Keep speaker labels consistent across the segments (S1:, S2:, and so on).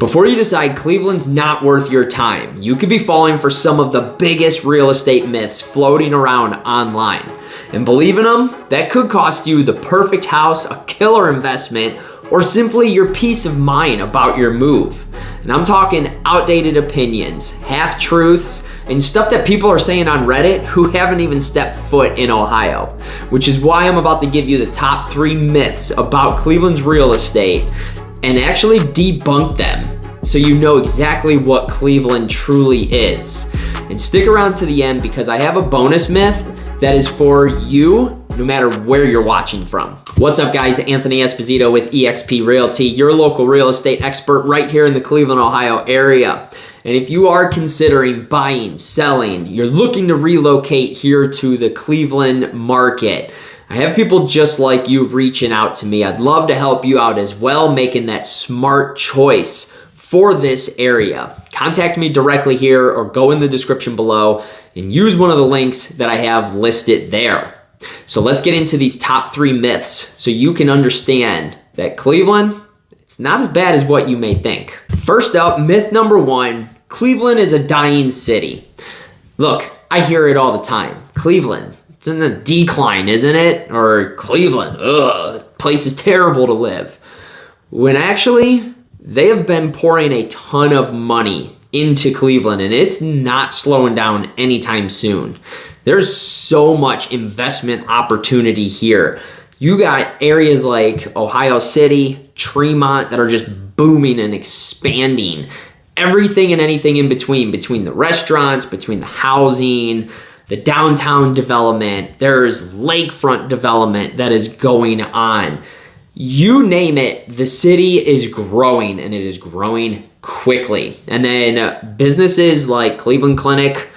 S1: Before you decide Cleveland's not worth your time, you could be falling for some of the biggest real estate myths floating around online. And believe in them, that could cost you the perfect house, a killer investment, or simply your peace of mind about your move. And I'm talking outdated opinions, half-truths, and stuff that people are saying on Reddit who haven't even stepped foot in Ohio. Which is why I'm about to give you the top 3 myths about Cleveland's real estate and actually debunk them so you know exactly what Cleveland truly is. And stick around to the end because I have a bonus myth that is for you no matter where you're watching from. What's up guys, Anthony Esposito with eXp Realty, your local real estate expert right here in the Cleveland, Ohio area. And if you are considering buying, selling, you're looking to relocate here to the Cleveland market, I have people just like you reaching out to me. I'd love to help you out as well, making that smart choice for this area. Contact me directly here or go in the description below and use one of the links that I have listed there. So let's get into these top 3 myths so you can understand that Cleveland, it's not as bad as what you may think. First up, myth number 1, Cleveland is a dying city. Look, I hear it all the time. Cleveland, it's in a decline, isn't it? Or Cleveland, ugh, the place is terrible to live. When actually, they have been pouring a ton of money into Cleveland and it's not slowing down anytime soon. There's so much investment opportunity here. You got areas like Ohio City, Tremont that are just booming and expanding. Everything and anything in between the restaurants, between the housing, the downtown development, there's lakefront development that is going on. You name it, the city is growing and it is growing quickly. And then businesses like Cleveland Clinic,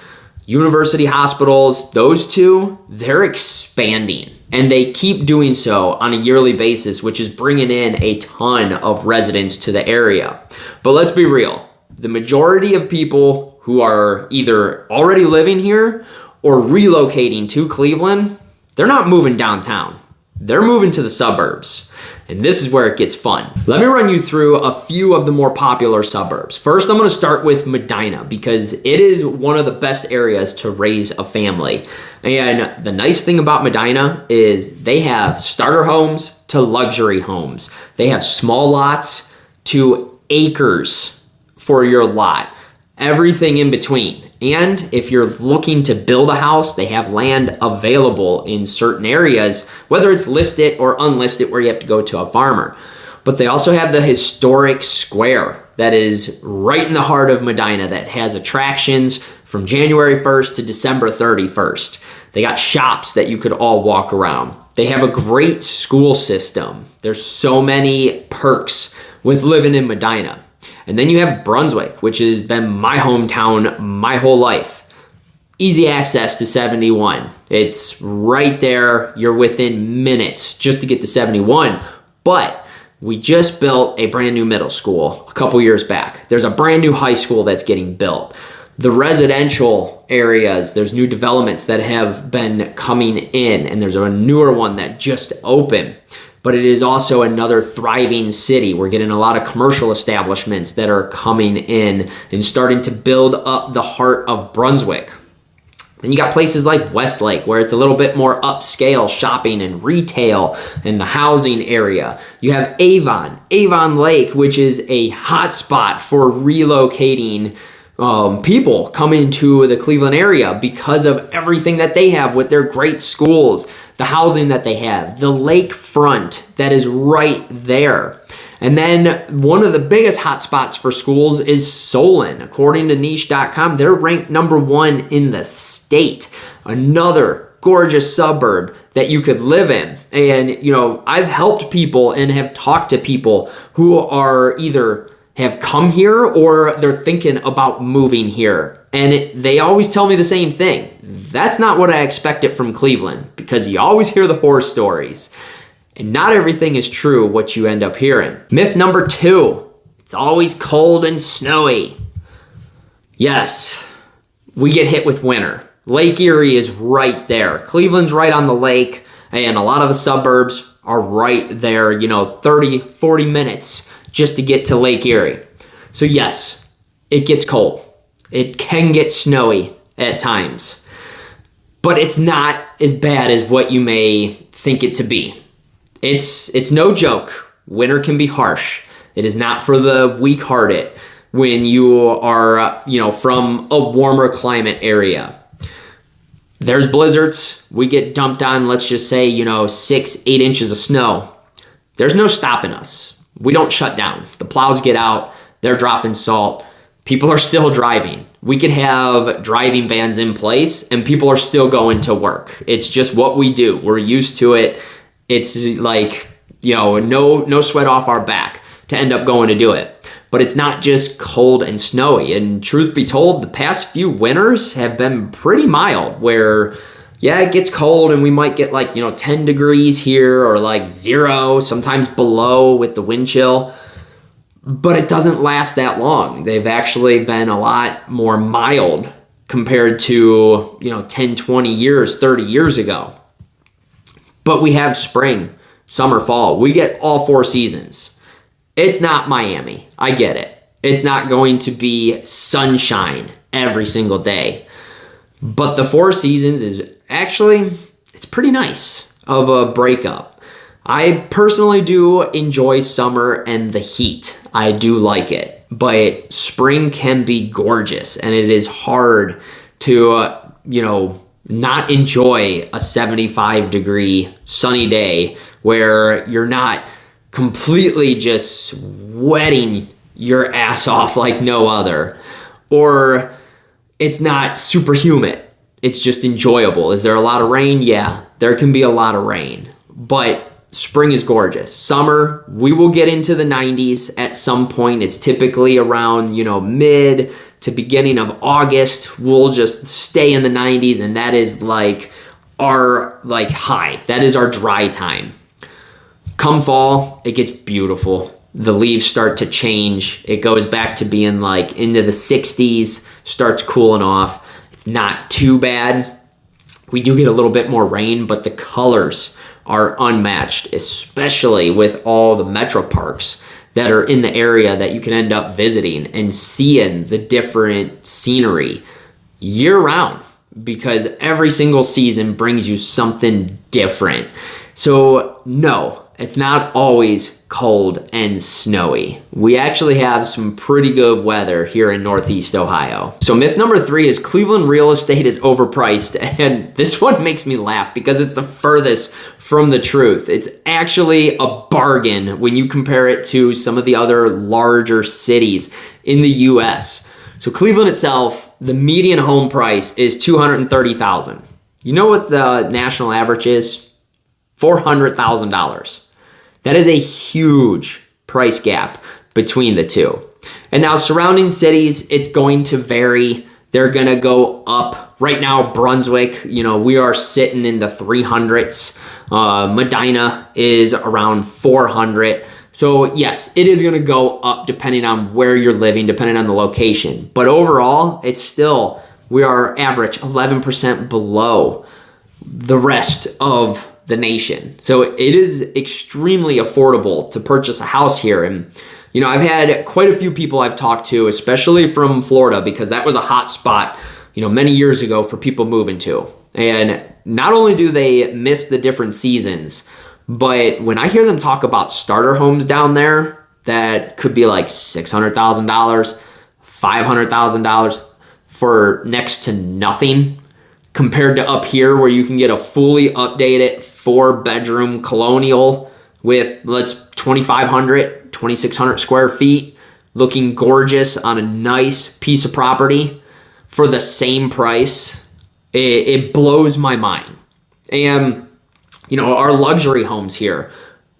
S1: university hospitals, those two, they're expanding and they keep doing so on a yearly basis, which is bringing in a ton of residents to the area. But let's be real, the majority of people who are either already living here or relocating to Cleveland, they're not moving downtown. They're moving to the suburbs. And this is where it gets fun. Let me run you through a few of the more popular suburbs. First, I'm gonna start with Medina because it is one of the best areas to raise a family. And the nice thing about Medina is they have starter homes to luxury homes. They have small lots to acres for your lot. Everything in between. And if you're looking to build a house, they have land available in certain areas, whether it's listed or unlisted where you have to go to a farmer. But they also have the historic square that is right in the heart of Medina that has attractions from January 1st to December 31st. They got shops that you could all walk around. They have a great school system. There's so many perks with living in Medina. And then you have Brunswick, which has been my hometown my whole life. Easy access to 71. It's right there. You're within minutes just to get to 71. But we just built a brand new middle school a couple years back. There's a brand new high school that's getting built. The residential areas, there's new developments that have been coming in, and there's a newer one that just opened. But it is also another thriving city. We're getting a lot of commercial establishments that are coming in and starting to build up the heart of Brunswick. Then you got places like Westlake, where it's a little bit more upscale shopping and retail in the housing area. You have Avon Lake, which is a hot spot for relocating people coming to the Cleveland area because of everything that they have with their great schools, the housing that they have, the lakefront that is right there. And then one of the biggest hotspots for schools is Solon. According to niche.com, they're ranked number 1 in the state. Another gorgeous suburb that you could live in. And, you know, I've helped people and have talked to people who are either have come here or they're thinking about moving here. And they always tell me the same thing. That's not what I expected from Cleveland because you always hear the horror stories. And not everything is true what you end up hearing. Myth number 2, it's always cold and snowy. Yes, we get hit with winter. Lake Erie is right there. Cleveland's right on the lake and a lot of the suburbs are right there, you know, 30, 40 minutes just to get to Lake Erie. So yes, it gets cold. It can get snowy at times, but it's not as bad as what you may think it to be. It's no joke. Winter can be harsh. It is not for the weak-hearted when you are, from a warmer climate area. There's blizzards. We get dumped on, let's just say, 6-8 inches of snow. There's no stopping us. We don't shut down. The plows get out. They're dropping salt. People are still driving. We could have driving bans in place and people are still going to work. It's just what we do. We're used to it. It's like, no sweat off our back to end up going to do it. But it's not just cold and snowy. And truth be told, the past few winters have been pretty mild where, it gets cold and we might get 10 degrees here or 0, sometimes below with the wind chill. But it doesn't last that long. They've actually been a lot more mild compared to, 10, 20 years, 30 years ago. But we have spring, summer, fall. We get all 4 seasons. It's not Miami. I get it. It's not going to be sunshine every single day. But the 4 seasons is actually, it's pretty nice of a breakup. I personally do enjoy summer and the heat. I do like it. But spring can be gorgeous. And it is hard to, not enjoy a 75-degree sunny day where you're not completely just sweating your ass off like no other. Or it's not super humid. It's just enjoyable. Is there a lot of rain? Yeah, there can be a lot of rain. But spring is gorgeous. Summer, we will get into the 90s at some point. It's typically around, mid to beginning of August. We'll just stay in the 90s, and that is our high. That is our dry time. Come fall, it gets beautiful. The leaves start to change. It goes back to being into the 60s, starts cooling off. It's not too bad. We do get a little bit more rain, but the colors are unmatched, especially with all the metro parks that are in the area that you can end up visiting and seeing the different scenery year round, because every single season brings you something different. So no, it's not always cold and snowy. We actually have some pretty good weather here in Northeast Ohio. So myth number 3 is Cleveland real estate is overpriced. And this one makes me laugh because it's the furthest from the truth. It's actually a bargain when you compare it to some of the other larger cities in the US. So Cleveland itself, the median home price is $230,000. You know what the national average is? $400,000. That is a huge price gap between the two. And now surrounding cities, it's going to vary. They're going to go up. Right now, Brunswick, we are sitting in the 300s. Medina is around 400. So yes, it is going to go up depending on where you're living, depending on the location. But overall, it's still, we are average 11% below the rest of the nation. So it is extremely affordable to purchase a house here. And, I've had quite a few people I've talked to, especially from Florida, because that was a hot spot, many years ago for people moving to. And not only do they miss the different seasons, but when I hear them talk about starter homes down there, that could be $600,000, $500,000 for next to nothing, compared to up here where you can get a fully updated 4-bedroom colonial with 2,500, 2,600 square feet, looking gorgeous on a nice piece of property for the same price. It blows my mind. And, our luxury homes here,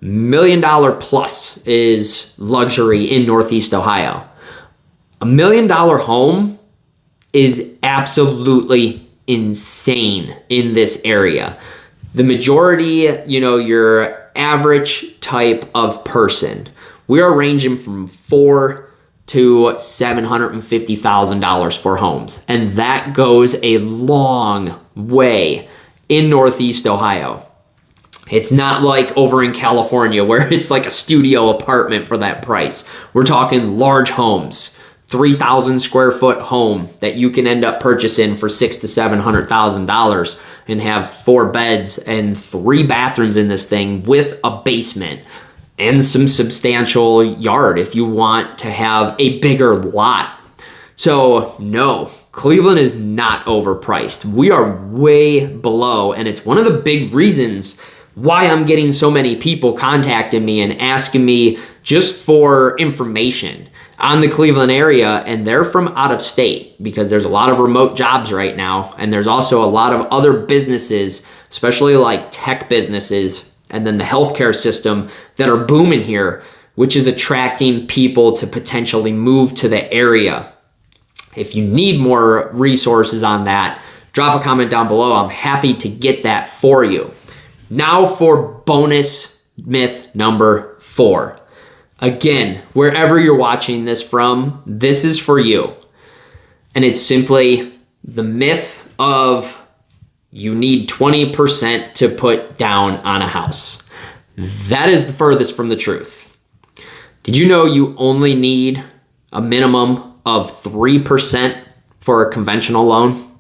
S1: $1 million plus is luxury in Northeast Ohio. $1 million home is absolutely insane in this area. The majority, your average type of person, we are ranging from $400,000 to $750,000 for homes. And that goes a long way in Northeast Ohio. It's not like over in California where it's like a studio apartment for that price. We're talking large homes, 3,000 square foot home that you can end up purchasing for $600,000 to $700,000 and have 4 beds and 3 bathrooms in this thing with a basement and some substantial yard if you want to have a bigger lot. So no, Cleveland is not overpriced. We are way below, and it's one of the big reasons why I'm getting so many people contacting me and asking me just for information on the Cleveland area, and they're from out of state because there's a lot of remote jobs right now, and there's also a lot of other businesses, especially like tech businesses, and then the healthcare system that are booming here, which is attracting people to potentially move to the area. If you need more resources on that, drop a comment down below. I'm happy to get that for you. Now for bonus myth number 4. Again, wherever you're watching this from, this is for you. And it's simply the myth of you need 20% to put down on a house. That is the furthest from the truth. Did you know you only need a minimum of 3% for a conventional loan?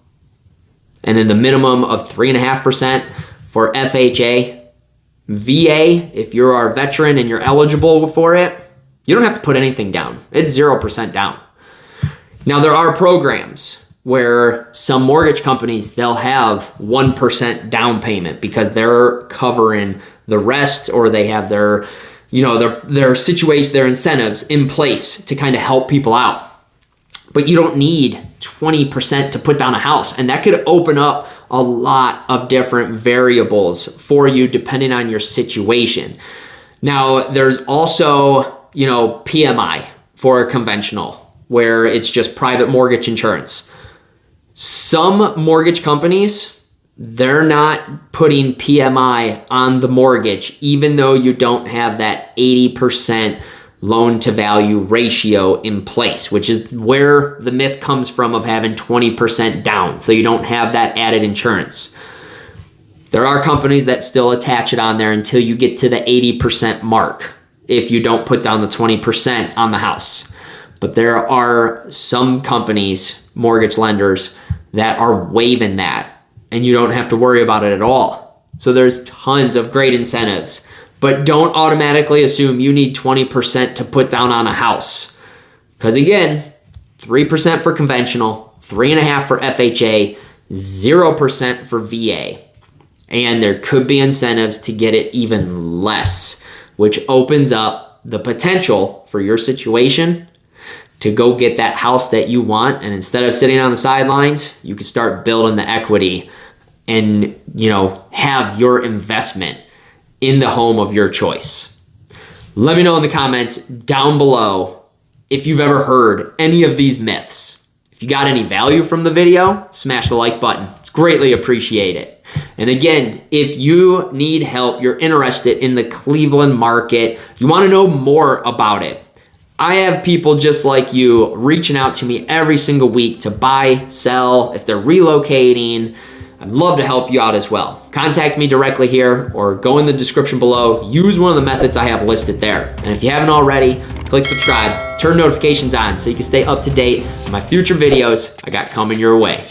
S1: And then the minimum of 3.5% for FHA. VA, if you're a veteran and you're eligible for it, you don't have to put anything down. It's 0% down. Now there are programs where some mortgage companies, they'll have 1% down payment because they're covering the rest, or they have their, their situation, their incentives in place to kind of help people out. But you don't need 20% to put down a house. And that could open up a lot of different variables for you depending on your situation. Now, there's also, PMI for a conventional, where it's just private mortgage insurance. Some mortgage companies, they're not putting PMI on the mortgage, even though you don't have that 80% loan to value ratio in place, which is where the myth comes from of having 20% down, so you don't have that added insurance. There are companies that still attach it on there until you get to the 80% mark if you don't put down the 20% on the house. But there are some companies, mortgage lenders, that are waiving that, and you don't have to worry about it at all. So there's tons of great incentives. But don't automatically assume you need 20% to put down on a house. Because again, 3% for conventional, 3.5% for FHA, 0% for VA. And there could be incentives to get it even less, which opens up the potential for your situation to go get that house that you want. And instead of sitting on the sidelines, you can start building the equity and, have your investment in the home of your choice. Let me know in the comments down below if you've ever heard any of these myths. If you got any value from the video, smash the like button. It's greatly appreciated. And again, if you need help, you're interested in the Cleveland market, you want to know more about it, I have people just like you reaching out to me every single week to buy, sell, if they're relocating. I'd love to help you out as well. Contact me directly here or go in the description below. Use one of the methods I have listed there. And if you haven't already, click subscribe, turn notifications on so you can stay up to date on my future videos I got coming your way.